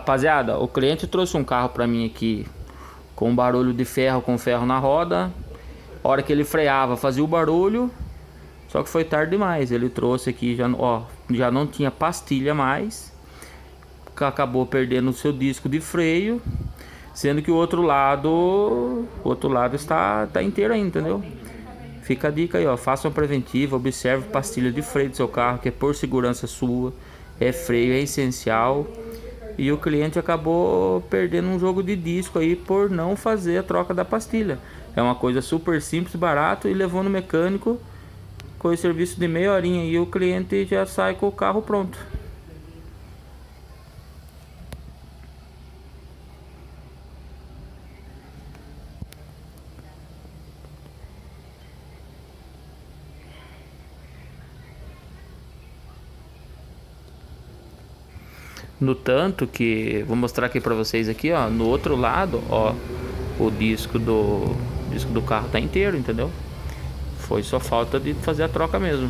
Rapaziada, o cliente trouxe um carro pra mim aqui com barulho de ferro, com ferro na roda. A hora que ele freava fazia o barulho, só que foi tarde demais. Ele trouxe aqui, já, ó, já não tinha pastilha mais, acabou perdendo o seu disco de freio, sendo que o outro lado está inteiro ainda, entendeu? Fica a dica aí, ó, faça uma preventiva, observe pastilha de freio do seu carro, que é por segurança sua, é freio, é essencial. E o cliente acabou perdendo um jogo de disco aí por não fazer a troca da pastilha. É uma coisa super simples, barato, e levou no mecânico com o serviço de meia horinha e o cliente já sai com o carro pronto. No tanto que vou mostrar aqui pra vocês aqui, ó, no outro lado, ó, o disco do carro tá inteiro, entendeu? Foi só falta de fazer a troca mesmo.